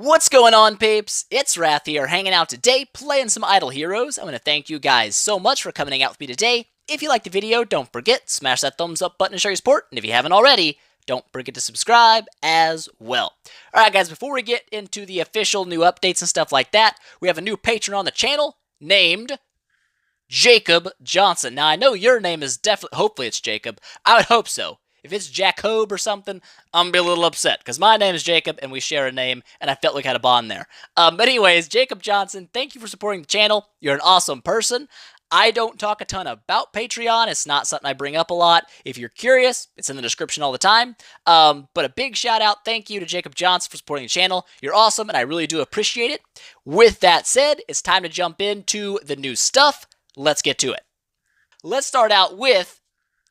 What's going on, peeps? It's Wrath here, hanging out today, playing some Idle Heroes. I want to thank you guys so much for coming out with me today. If you liked the video, don't forget, smash that thumbs up button to show your support, and if you haven't already, don't forget to subscribe as well. Alright guys, before we get into the official new updates and stuff like that, we have a new patron on the channel named Jacob Johnson. Now, I know your name is definitely, hopefully it's Jacob. I would hope so. If it's Jacob or something, I'm going to be a little upset, because my name is Jacob, and we share a name, and I felt like I had a bond there. But anyways, Jacob Johnson, thank you for supporting the channel. You're an awesome person. I don't talk a ton about Patreon. It's not something I bring up a lot. If you're curious, it's in the description all the time. But a big shout out, thank you to Jacob Johnson for supporting the channel. You're awesome, and I really do appreciate it. With that said, it's time to jump into the new stuff. Let's get to it. Let's start out with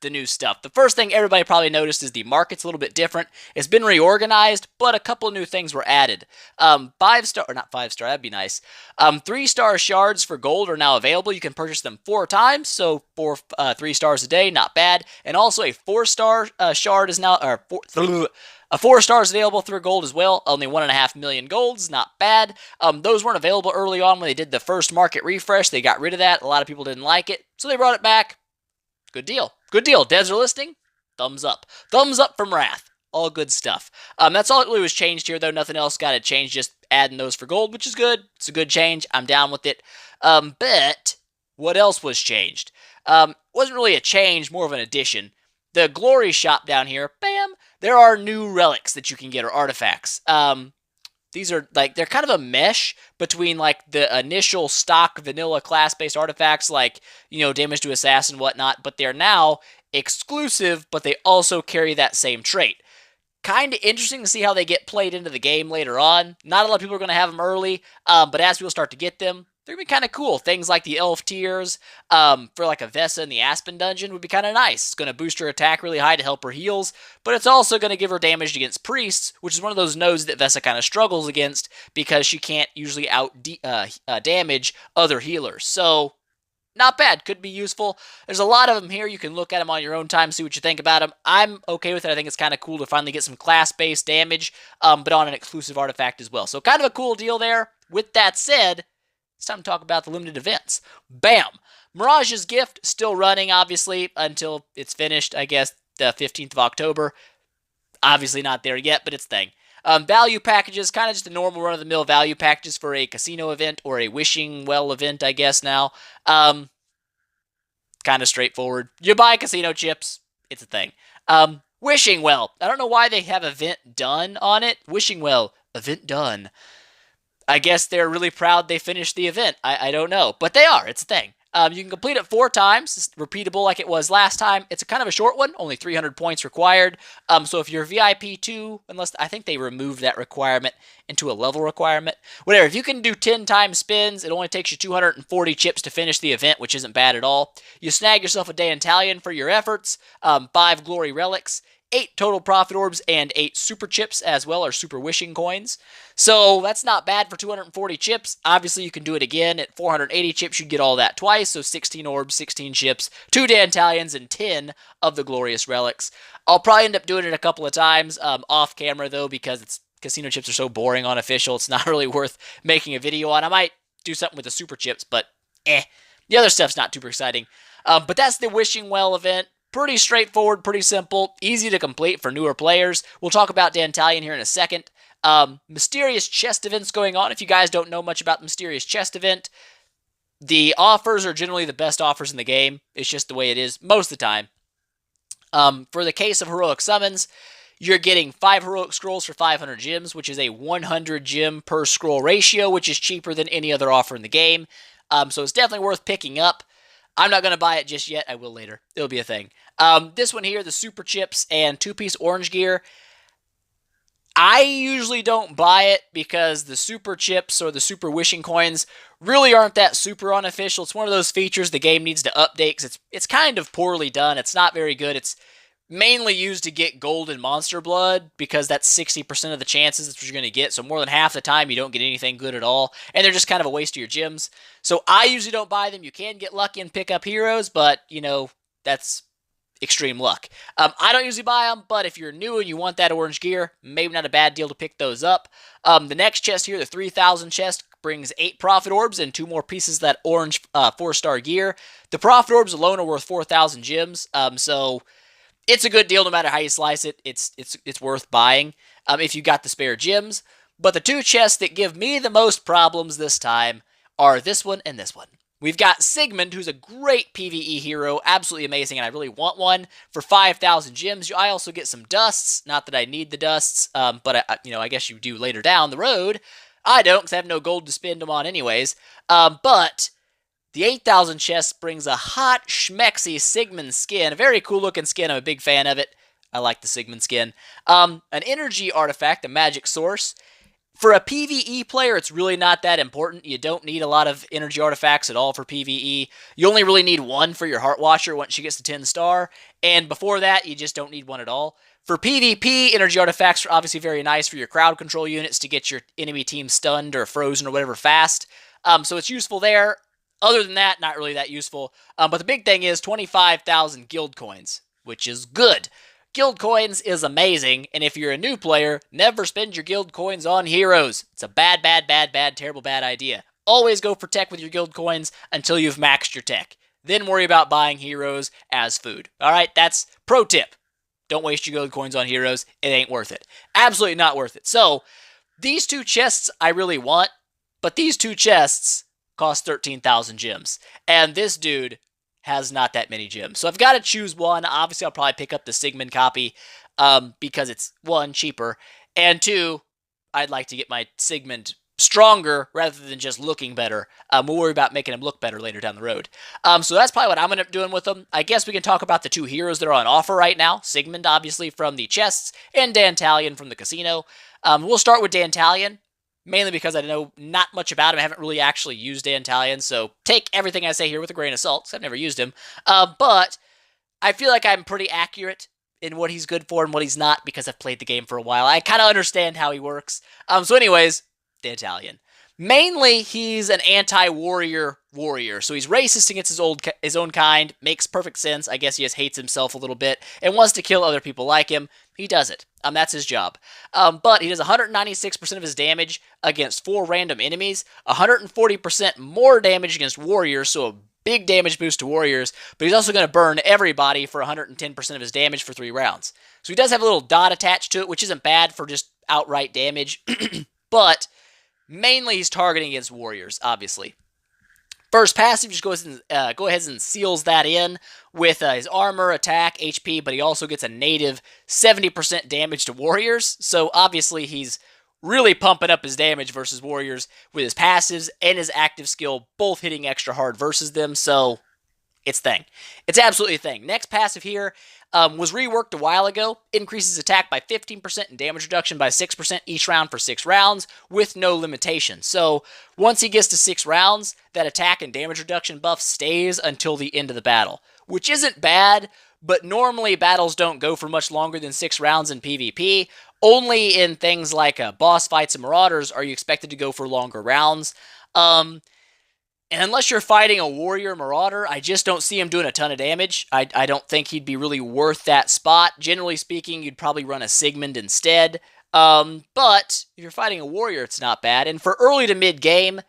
the new stuff. The first thing everybody probably noticed is the market's a little bit different. It's been reorganized, but a couple new things were added. 5-star, or not 5-star, that'd be nice. 3-star shards for gold are now available. You can purchase them 4 times, so 3 stars a day, not bad. And also a 4-star shard is now, a 4-star is available through gold as well. Only 1.5 million golds, not bad. Those weren't available early on when they did the first market refresh. They got rid of that. A lot of people didn't like it, so they brought it back. Good deal. Good deal. Devs are listening. Thumbs up. Thumbs up from Wrath. All good stuff. That's all that really was changed here, though. Nothing else got to change. Just adding those for gold, which is good. It's a good change. I'm down with it. But what else was changed? Wasn't really a change, more of an addition. The glory shop down here, bam, there are new relics that you can get, or artifacts. These are, like, they're kind of a mesh between, like, the initial stock vanilla class-based artifacts, like, you know, damage to assassin and whatnot, but they're now exclusive, but they also carry that same trait. Kind of interesting to see how they get played into the game later on. Not a lot of people are going to have them early, but as people start to get them, they're going to be kind of cool. Things like the elf tiers for like a Vesa in the Aspen dungeon would be kind of nice. It's going to boost her attack really high to help her heals, but it's also going to give her damage against priests, which is one of those nodes that Vesa kind of struggles against because she can't usually damage other healers. So, not bad. Could be useful. There's a lot of them here. You can look at them on your own time, see what you think about them. I'm okay with it. I think it's kind of cool to finally get some class-based damage, but on an exclusive artifact as well. So, kind of a cool deal there. With that said, it's time to talk about the limited events. Bam! Mirage's Gift, still running, obviously, until it's finished, I guess, the 15th of October. Obviously not there yet, but it's a thing. Value packages, kind of just the normal run-of-the-mill value packages for a casino event, or a wishing well event, I guess, now. Kind of straightforward. You buy casino chips, it's a thing. Wishing well. I don't know why they have event done on it. Wishing well, event done. I guess they're really proud they finished the event. I don't know. But they are. It's a thing. You can complete it 4 times. It's repeatable like it was last time. It's a kind of a short one. Only 300 points required. So if you're VIP 2, unless I think they removed that requirement into a level requirement. Whatever. If you can do 10 times spins, it only takes you 240 chips to finish the event, which isn't bad at all. You snag yourself a Dantalian for your efforts. 5 glory relics. 8 total profit orbs and 8 super chips as well, or super wishing coins. So that's not bad for 240 chips. Obviously, you can do it again at 480 chips. You get all that twice, so 16 orbs, 16 chips, 2 Dantalians, and 10 of the glorious relics. I'll probably end up doing it a couple of times off camera, though, because casino chips are so boring on official. It's not really worth making a video on. I might do something with the super chips, but The other stuff's not too exciting. But that's the Wishing Well event. Pretty straightforward, pretty simple, easy to complete for newer players. We'll talk about Dantalian here in a second. Mysterious chest events going on. If you guys don't know much about the Mysterious chest event, the offers are generally the best offers in the game. It's just the way it is most of the time. For the case of Heroic Summons, you're getting 5 Heroic Scrolls for 500 gems, which is a 100 gem per scroll ratio, which is cheaper than any other offer in the game. So it's definitely worth picking up. I'm not going to buy it just yet. I will later. It'll be a thing. This one here, the Super Chips and 2-piece Orange Gear. I usually don't buy it because the Super Chips or the Super Wishing Coins really aren't that super unofficial. It's one of those features the game needs to update because it's kind of poorly done. It's not very good. It's mainly used to get gold and monster blood because that's 60% of the chances that's what you're going to get. So more than half the time you don't get anything good at all. And they're just kind of a waste of your gems. So I usually don't buy them. You can get lucky and pick up heroes, but, you know, that's extreme luck. I don't usually buy them, but if you're new and you want that orange gear, maybe not a bad deal to pick those up. The next chest here, the 3,000 chest, brings 8 Prophet Orbs and 2 more pieces of that orange 4-star gear. The Prophet Orbs alone are worth 4,000 gems, so it's a good deal no matter how you slice it. It's worth buying if you got the spare gems. But the 2 chests that give me the most problems this time are this one and this one. We've got Sigmund, who's a great PvE hero, absolutely amazing, and I really want one for 5,000 gems. I also get some dusts, not that I need the dusts, but I guess you do later down the road. I don't, because I have no gold to spend them on anyways. But the 8,000 chest brings a hot, schmexy Sigmund skin, a very cool looking skin. I'm a big fan of it. I like the Sigmund skin. An energy artifact, a magic source. For a PvE player, it's really not that important. You don't need a lot of energy artifacts at all for PvE. You only really need one for your Heart Watcher once she gets to 10 star. And before that, you just don't need one at all. For PvP, energy artifacts are obviously very nice for your crowd control units to get your enemy team stunned or frozen or whatever fast. So it's useful there. Other than that, not really that useful. But the big thing is 25,000 guild coins, which is good. Guild coins is amazing, and if you're a new player, never spend your guild coins on heroes. It's a bad, terrible bad idea. Always go for tech with your guild coins until you've maxed your tech. Then worry about buying heroes as food. Alright, that's pro tip. Don't waste your guild coins on heroes. It ain't worth it. Absolutely not worth it. So, these 2 chests I really want, but these 2 chests cost 13,000 gems. And this dude has not that many gems. So I've got to choose one. Obviously, I'll probably pick up the Sigmund copy because it's, 1, cheaper, and 2, I'd like to get my Sigmund stronger rather than just looking better. We'll worry about making him look better later down the road. So that's probably what I'm going to end up doing with them. I guess we can talk about the 2 heroes that are on offer right now. Sigmund, obviously, from the chests, and Dantalian from the casino. We'll start with Dantalian. Mainly because I know not much about him. I haven't really actually used Dantalian, so take everything I say here with a grain of salt, because I've never used him. But I feel like I'm pretty accurate in what he's good for and what he's not, because I've played the game for a while. I kind of understand how he works. So anyways, Dantalian. Mainly, he's an anti-warrior warrior, so he's racist against his own kind. Makes perfect sense. I guess he just hates himself a little bit and wants to kill other people like him. He does it. That's his job. But he does 196% of his damage against 4 random enemies, 140% more damage against warriors, so a big damage boost to warriors, but he's also going to burn everybody for 110% of his damage for 3 rounds. So he does have a little dot attached to it, which isn't bad for just outright damage, but mainly he's targeting against warriors, obviously. First passive just goes go ahead and seals that in with his armor, attack, HP, but he also gets a native 70% damage to warriors. So obviously he's really pumping up his damage versus warriors with his passives and his active skill, both hitting extra hard versus them. So it's thing. It's absolutely a thing. Next passive here was reworked a while ago. Increases attack by 15% and damage reduction by 6% each round for 6 rounds with no limitation. So once he gets to 6 rounds, that attack and damage reduction buff stays until the end of the battle, which isn't bad, but normally battles don't go for much longer than 6 rounds in PvP. Only in things like boss fights and marauders are you expected to go for longer rounds. And unless you're fighting a warrior marauder, I just don't see him doing a ton of damage. I don't think he'd be really worth that spot. Generally speaking, you'd probably run a Sigmund instead. But if you're fighting a warrior, it's not bad. And for early to mid-game,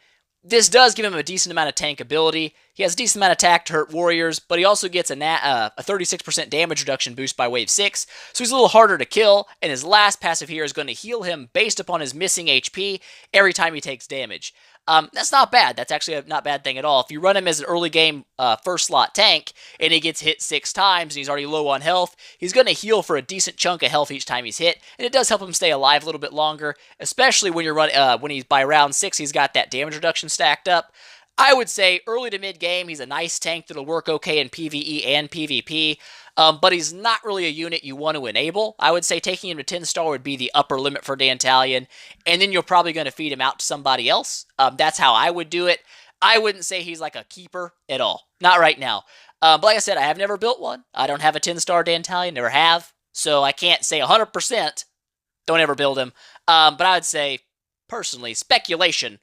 this does give him a decent amount of tank ability. He has a decent amount of attack to hurt warriors, but he also gets a 36% damage reduction boost by wave 6, so he's a little harder to kill, and his last passive here is going to heal him based upon his missing HP every time he takes damage. That's not bad. That's actually a not bad thing at all. If you run him as an early game first slot tank and he gets hit 6 times and he's already low on health, he's going to heal for a decent chunk of health each time he's hit, and it does help him stay alive a little bit longer, especially when you're when he's by round 6, he's got that damage reduction stacked up. I would say early to mid-game, he's a nice tank that'll work okay in PvE and PvP, but he's not really a unit you want to enable. I would say taking him to 10-star would be the upper limit for Dantalian, and then you're probably going to feed him out to somebody else. That's how I would do it. I wouldn't say he's like a keeper at all. Not right now. But like I said, I have never built one. I don't have a 10-star Dantalian, never have, so I can't say 100% don't ever build him. But I would say, personally, speculation,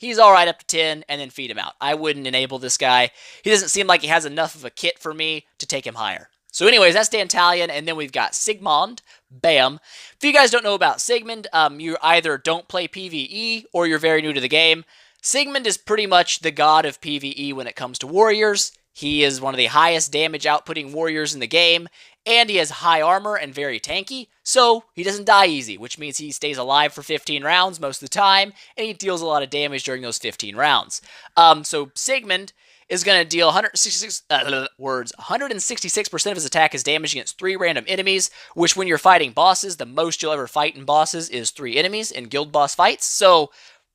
he's all right up to 10, and then feed him out. I wouldn't enable this guy. He doesn't seem like he has enough of a kit for me to take him higher. So anyways, that's Dantalian, and then we've got Sigmund. Bam. If you guys don't know about Sigmund, you either don't play PvE or you're very new to the game. Sigmund is pretty much the god of PvE when it comes to warriors. He is one of the highest damage outputting warriors in the game, and he has high armor and very tanky, so he doesn't die easy, which means he stays alive for 15 rounds most of the time, and he deals a lot of damage during those 15 rounds. So Sigmund is going to deal 166% of his attack as damage against 3 random enemies, which when you're fighting bosses, the most you'll ever fight in bosses is 3 enemies in guild boss fights, so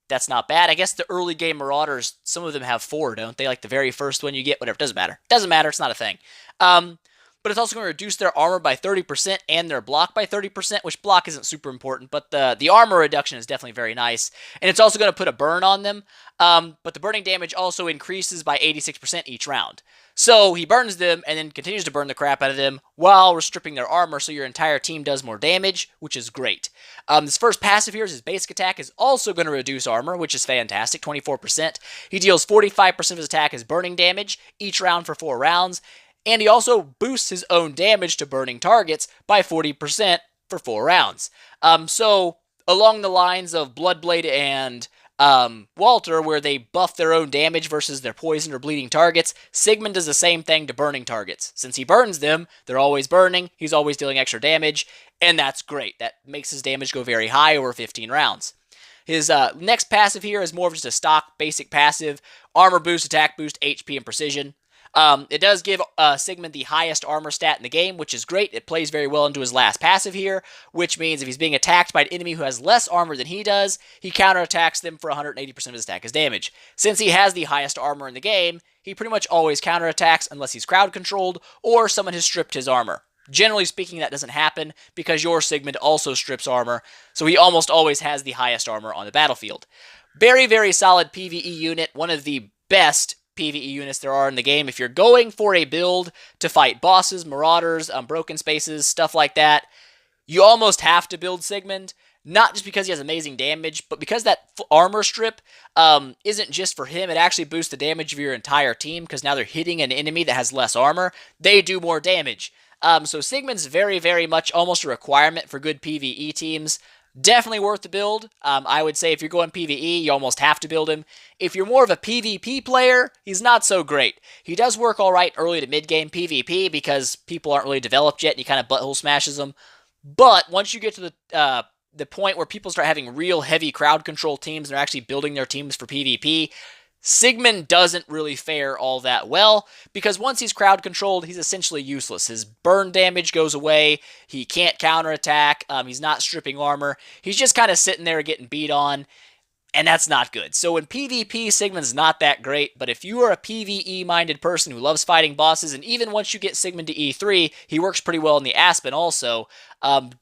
that's not bad. I guess the early game Marauders, some of them have 4, don't they? Like the very first one you get, whatever, doesn't matter. Doesn't matter, it's not a thing. But it's also going to reduce their armor by 30% and their block by 30%, which block isn't super important, but the armor reduction is definitely very nice. And it's also going to put a burn on them, but the burning damage also increases by 86% each round. So he burns them and then continues to burn the crap out of them while stripping their armor, so your entire team does more damage, which is great. This first passive here, his basic attack, is also going to reduce armor, which is fantastic, 24%. He deals 45% of his attack as burning damage each round for 4 rounds, and he also boosts his own damage to burning targets by 40% for 4 rounds. So along the lines of Bloodblade and Walter, where they buff their own damage versus their poison or bleeding targets, Sigmund does the same thing to burning targets. Since he burns them, they're always burning, he's always dealing extra damage, and that's great. That makes his damage go very high over 15 rounds. His next passive here is more of just a stock basic passive: armor boost, attack boost, HP, and precision. It does give Sigmund the highest armor stat in the game, which is great. It plays very well into his last passive here, which means if he's being attacked by an enemy who has less armor than he does, he counterattacks them for 180% of his attack as damage. Since he has the highest armor in the game, he pretty much always counterattacks unless he's crowd controlled or someone has stripped his armor. Generally speaking, that doesn't happen because your Sigmund also strips armor, so he almost always has the highest armor on the battlefield. Very, very solid PvE unit, one of the best PvE units there are in the game. If you're going for a build to fight bosses, marauders, broken spaces, stuff like that, you almost have to build Sigmund. Not just because he has amazing damage, but because that armor strip isn't just for him. It actually boosts the damage of your entire team, because now they're hitting an enemy that has less armor. They do more damage. So Sigmund's very, very much almost a requirement for good PvE teams. Definitely worth the build. I would say if you're going PvE, you almost have to build him. If you're more of a PvP player, he's not so great. He does work alright early to mid-game PvP because people aren't really developed yet and he kind of butthole smashes them. But once you get to the point where people start having real heavy crowd control teams and they're actually building their teams for PvP, Sigmund doesn't really fare all that well, because once he's crowd controlled, he's essentially useless. His burn damage goes away, he can't counterattack, he's not stripping armor, he's just kind of sitting there getting beat on, and that's not good. So in PvP, Sigmund's not that great, but if you are a PvE-minded person who loves fighting bosses, and even once you get Sigmund to E3, he works pretty well in the Aspen also,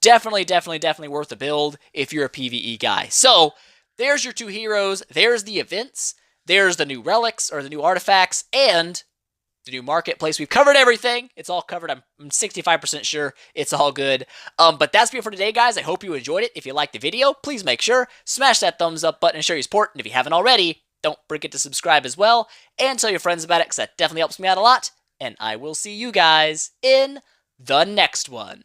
definitely worth a build if you're a PvE guy. So, there's your 2 heroes, there's the events, there's the new relics, or the new artifacts, and the new marketplace. We've covered everything. It's all covered. I'm 65% sure it's all good. But that's it for today, guys. I hope you enjoyed it. If you liked the video, please make sure, smash that thumbs up button and show your support. And if you haven't already, don't forget to subscribe as well. And tell your friends about it, because that definitely helps me out a lot. And I will see you guys in the next one.